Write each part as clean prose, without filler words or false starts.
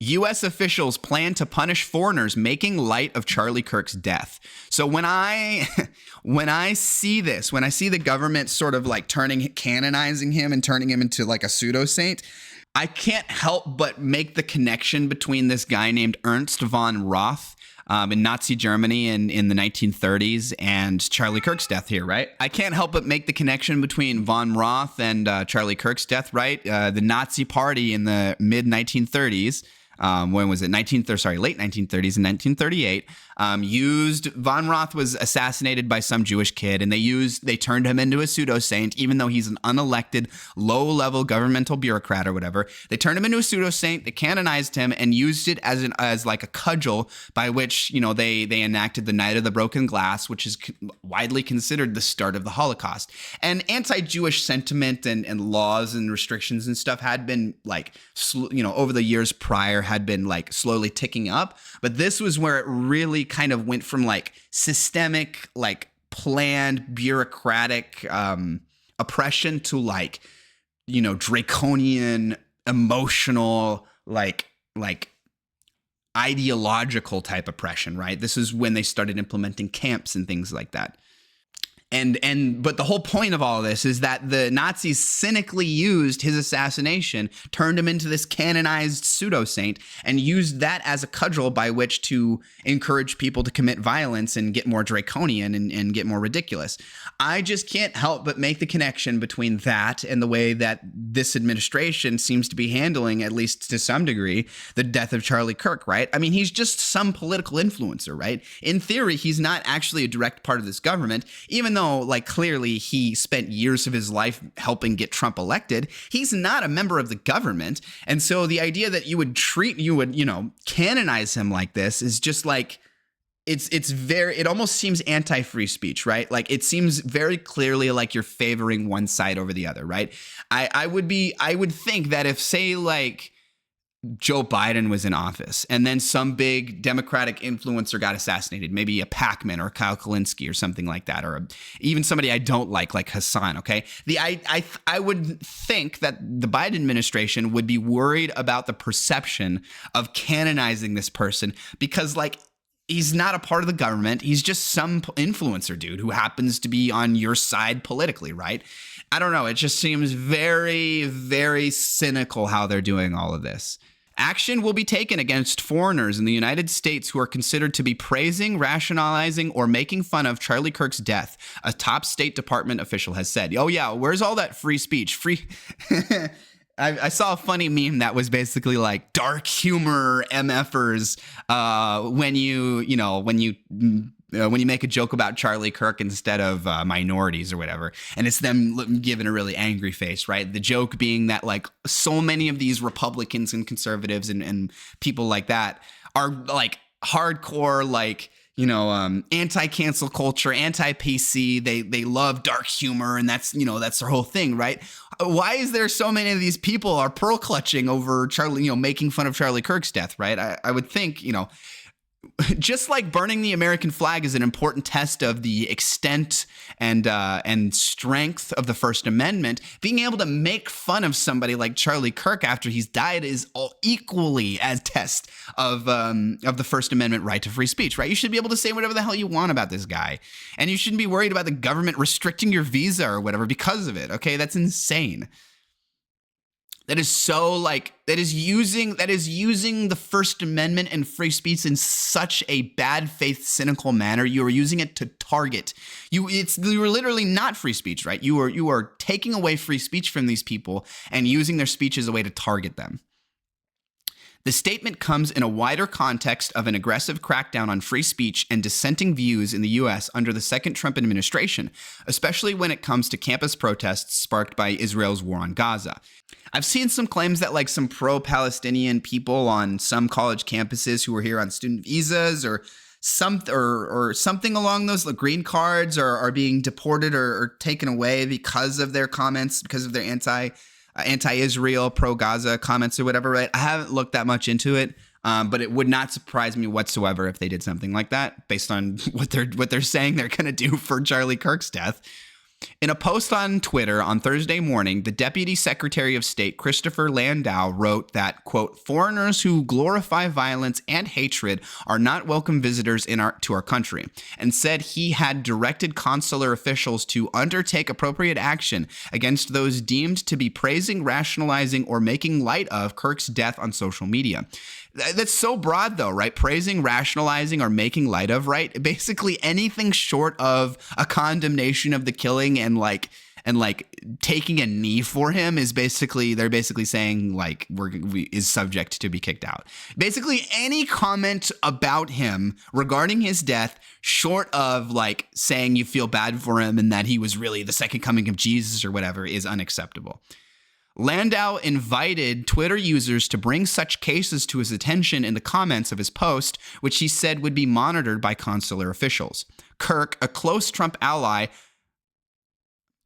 U.S. officials plan to punish foreigners making light of Charlie Kirk's death. So when I see this, when I see the government sort of like canonizing him and turning him into like a pseudo saint, I can't help but make the connection between this guy named Ernst von Roth in Nazi Germany in the 1930s and Charlie Kirk's death here, right? I can't help but make the connection between von Roth and Charlie Kirk's death, right? The Nazi Party in the mid 1930s. When was it? Late 1930s in 1938. Von Roth was assassinated by some Jewish kid, and they turned him into a pseudo saint, even though he's an unelected, low-level governmental bureaucrat or whatever. They turned him into a pseudo saint. They canonized him and used it as like a cudgel by which they enacted the Night of the Broken Glass, which is widely considered the start of the Holocaust. And anti-Jewish sentiment and laws and restrictions and stuff had been over the years prior had been like slowly ticking up, but this was where it really kind of went from like systemic, like planned bureaucratic oppression to like draconian, emotional, like ideological type oppression, right? This is when they started implementing camps and things like that. But the whole point of all of this is that the Nazis cynically used his assassination, turned him into this canonized pseudo saint, and used that as a cudgel by which to encourage people to commit violence and get more draconian and get more ridiculous. I just can't help but make the connection between that and the way that this administration seems to be handling, at least to some degree, the death of Charlie Kirk, right? I mean, he's just some political influencer, right? In theory, he's not actually a direct part of this government, even though like clearly he spent years of his life helping get Trump elected. He's not a member of the government. And so the idea that you would canonize him like this is just like, it almost seems anti-free speech, right? Like it seems very clearly like you're favoring one side over the other, right? I would think that if, say, like Joe Biden was in office and then some big Democratic influencer got assassinated, maybe a Pac-Man or Kyle Kalinske or something like that, or even somebody I don't like Hassan, okay? I would think that the Biden administration would be worried about the perception of canonizing this person because, like, he's not a part of the government. He's just some influencer dude who happens to be on your side politically, right? I don't know. It just seems very, very cynical how they're doing all of this. Action will be taken against foreigners in the United States who are considered to be praising, rationalizing, or making fun of Charlie Kirk's death, a top State Department official has said. Oh, yeah, where's all that free speech? I saw a funny meme that was basically like dark humor MFers when you make a joke about Charlie Kirk instead of minorities or whatever. And it's them giving a really angry face, right? The joke being that like so many of these Republicans and conservatives and people like that are like hardcore, like, anti-cancel culture, anti-PC. They love dark humor, and that's their whole thing, right? Why is there so many of these people are pearl clutching over Charlie, making fun of Charlie Kirk's death, right? I would think, just like burning the American flag is an important test of the extent and strength of the First Amendment, being able to make fun of somebody like Charlie Kirk after he's died is all equally as test of the First Amendment right to free speech, right? You should be able to say whatever the hell you want about this guy, and you shouldn't be worried about the government restricting your visa or whatever because of it. Okay, that's insane. That is using the First Amendment and free speech in such a bad faith, cynical manner. You are using it to target you. You're literally not free speech, right? You are taking away free speech from these people and using their speech as a way to target them. The statement comes in a wider context of an aggressive crackdown on free speech and dissenting views in the U.S. under the second Trump administration, especially when it comes to campus protests sparked by Israel's war on Gaza. I've seen some claims that like some pro-Palestinian people on some college campuses who are here on student visas or something along those, like green cards, are being deported or taken away because of their comments, because of their anti-Israel, pro-Gaza comments or whatever, right? I haven't looked that much into it, but it would not surprise me whatsoever if they did something like that based on what they're saying they're going to do for Charlie Kirk's death. In a post on Twitter on Thursday morning, the Deputy Secretary of State, Christopher Landau, wrote that, quote, foreigners who glorify violence and hatred are not welcome visitors to our country, and said he had directed consular officials to undertake appropriate action against those deemed to be praising, rationalizing, or making light of Kirk's death on social media. That's so broad, though, right? Praising, rationalizing, or making light of, right? Basically anything short of a condemnation of the killing and taking a knee for him is they're basically saying like is subject to be kicked out. Basically any comment about him regarding his death, short of like saying you feel bad for him and that he was really the second coming of Jesus or whatever, is unacceptable. Landau invited Twitter users to bring such cases to his attention in the comments of his post, which he said would be monitored by consular officials. Kirk, a close Trump ally.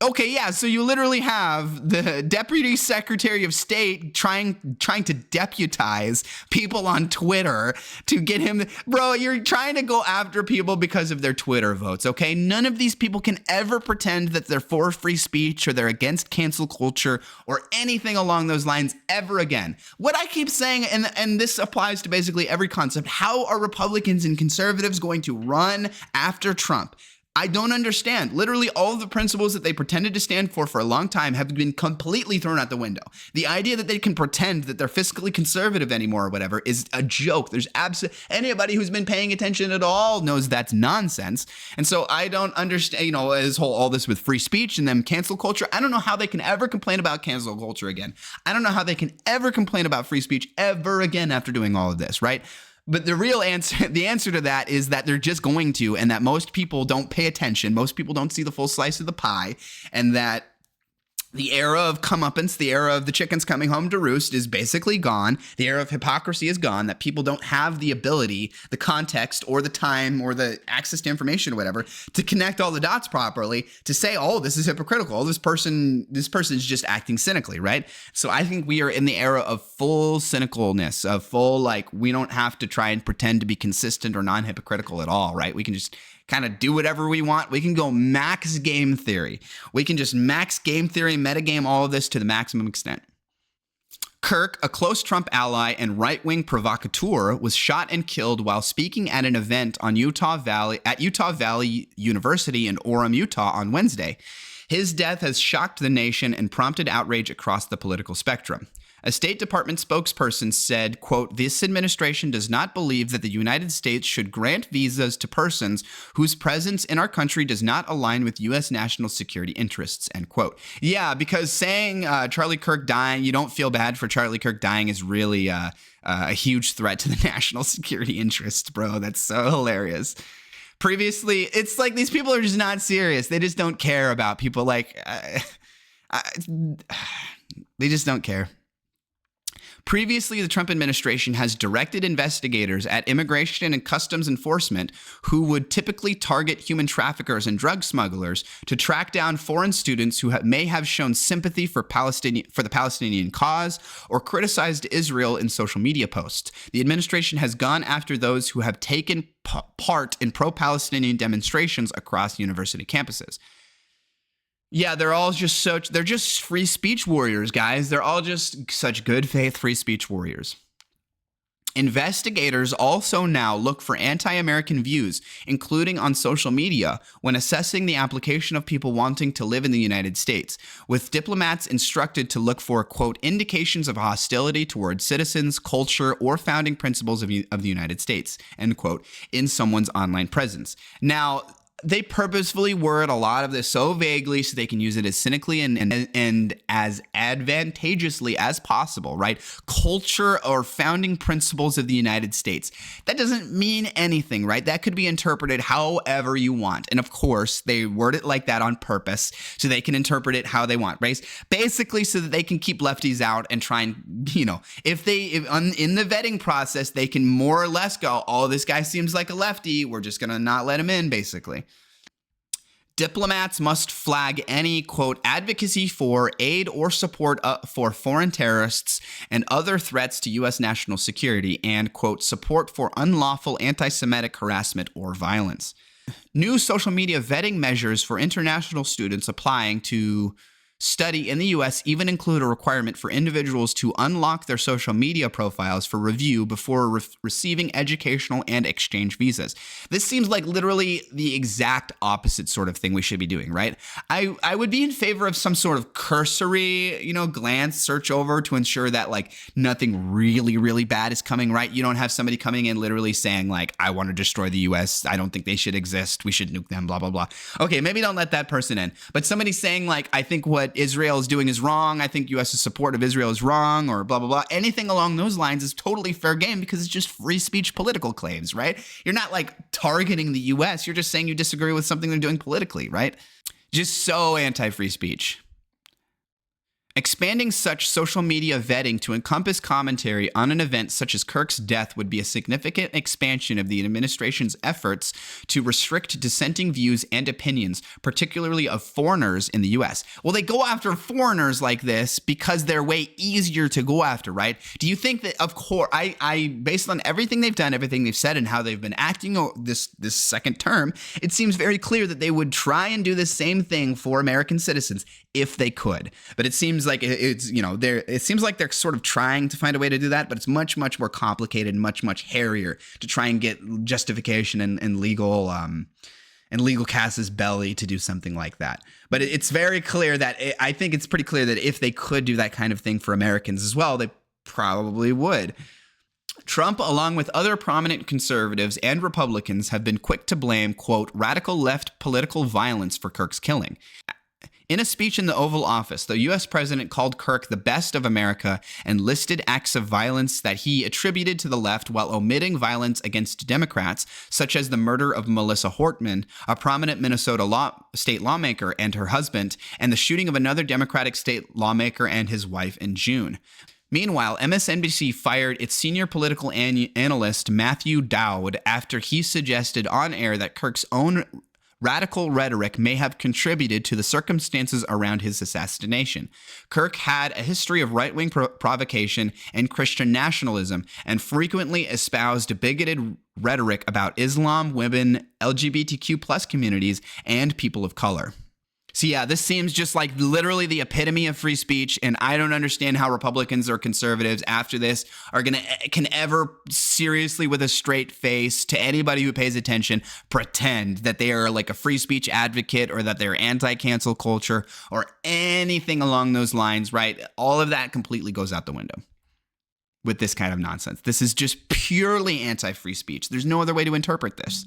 Okay, yeah, so you literally have the Deputy Secretary of State trying to deputize people on Twitter to get him. Bro, you're trying to go after people because of their Twitter votes, okay? None of these people can ever pretend that they're for free speech or they're against cancel culture or anything along those lines ever again. What I keep saying, and this applies to basically every concept, how are Republicans and conservatives going to run after Trump? I don't understand. Literally all of the principles that they pretended to stand for a long time have been completely thrown out the window. The idea that they can pretend that they're fiscally conservative anymore or whatever is a joke. There's anybody who's been paying attention at all knows that's nonsense. And so I don't understand, all this with free speech and them cancel culture. I don't know how they can ever complain about cancel culture again. I don't know how they can ever complain about free speech ever again after doing all of this, right? But the real answer, the answer to that is that they're just going to, and that most people don't pay attention. Most people don't see the full slice of the pie, and that the era of comeuppance, the era of the chickens coming home to roost is basically gone. The era of hypocrisy is gone, that people don't have the ability, the context, or the time, or the access to information or whatever to connect all the dots properly to say, oh, this is hypocritical. Oh, this person is just acting cynically, right? So I think we are in the era of full cynicalness, of full, we don't have to try and pretend to be consistent or non-hypocritical at all, right? We can just kind of do whatever we want. We can go max game theory. We can just max game theory, metagame all of this to the maximum extent. Kirk, a close Trump ally and right-wing provocateur, was shot and killed while speaking at an event on Utah Valley University in Orem, Utah on Wednesday. His death has shocked the nation and prompted outrage across the political spectrum. A State Department spokesperson said, quote, this administration does not believe that the United States should grant visas to persons whose presence in our country does not align with U.S. national security interests, end quote. Yeah, because saying Charlie Kirk dying, you don't feel bad for Charlie Kirk dying is really a huge threat to the national security interests, bro. That's so hilarious. Previously, it's like these people are just not serious. They just don't care about people they just don't care. Previously, the Trump administration has directed investigators at Immigration and Customs Enforcement, who would typically target human traffickers and drug smugglers, to track down foreign students who may have shown sympathy for the Palestinian cause or criticized Israel in social media posts. The administration has gone after those who have taken part in pro-Palestinian demonstrations across university campuses. Yeah, they're just free speech warriors, guys. They're all just such good faith free speech warriors. Investigators also now look for anti-American views, including on social media, when assessing the application of people wanting to live in the United States, with diplomats instructed to look for, quote, indications of hostility towards citizens, culture, or founding principles of the United States, end quote, in someone's online presence. Now, they purposefully word a lot of this so vaguely so they can use it as cynically and as advantageously as possible, right? Culture or founding principles of the United States. That doesn't mean anything, right? That could be interpreted however you want. And of course, they word it like that on purpose so they can interpret it how they want, right? Basically so that they can keep lefties out and try and, if in the vetting process, they can more or less go, oh, this guy seems like a lefty, we're just going to not let him in, basically. Diplomats must flag any, quote, advocacy for, aid, or support for foreign terrorists and other threats to U.S. national security and, quote, support for unlawful anti-Semitic harassment or violence. New social media vetting measures for international students applying to study in the U.S. even include a requirement for individuals to unlock their social media profiles for review before receiving educational and exchange visas. This seems like literally the exact opposite sort of thing we should be doing, right? I would be in favor of some sort of cursory, glance, search over to ensure that like nothing really, really bad is coming, right? You don't have somebody coming in literally saying like, I want to destroy the U.S. I don't think they should exist. We should nuke them, blah, blah, blah. Okay, maybe don't let that person in. But somebody saying like, I think what Israel is doing is wrong. I think U.S.'s support of Israel is wrong, or blah, blah, blah. Anything along those lines is totally fair game because it's just free speech political claims, right? You're not like targeting the U.S. You're just saying you disagree with something they're doing politically, right? Just so anti-free speech. Expanding such social media vetting to encompass commentary on an event such as Kirk's death would be a significant expansion of the administration's efforts to restrict dissenting views and opinions, particularly of foreigners in the U.S. Well, they go after foreigners like this because they're way easier to go after, right? Do you think that, of course, I based on everything they've done, everything they've said, and how they've been acting this second term, it seems very clear that they would try and do the same thing for American citizens if they could. But it seems like it seems like they're sort of trying to find a way to do that, but it's much, much more complicated, much, much hairier to try and get justification and legal casus belli to do something like that. But it's very clear that I think it's pretty clear that if they could do that kind of thing for Americans as well, they probably would. Trump, along with other prominent conservatives and Republicans, have been quick to blame, quote, radical left political violence for Kirk's killing. In a speech in the Oval Office, the U.S. president called Kirk the best of America and listed acts of violence that he attributed to the left while omitting violence against Democrats, such as the murder of Melissa Hortman, a prominent Minnesota state lawmaker, and her husband, and the shooting of another Democratic state lawmaker and his wife in June. Meanwhile, MSNBC fired its senior political analyst Matthew Dowd after he suggested on air that Kirk's own radical rhetoric may have contributed to the circumstances around his assassination. Kirk had a history of right-wing provocation and Christian nationalism and frequently espoused bigoted rhetoric about Islam, women, LGBTQ+ communities, and people of color. So yeah, this seems just like literally the epitome of free speech, and I don't understand how Republicans or conservatives after this can ever seriously, with a straight face to anybody who pays attention, pretend that they are like a free speech advocate or that they're anti-cancel culture or anything along those lines, right? All of that completely goes out the window with this kind of nonsense. This is just purely anti-free speech. There's no other way to interpret this.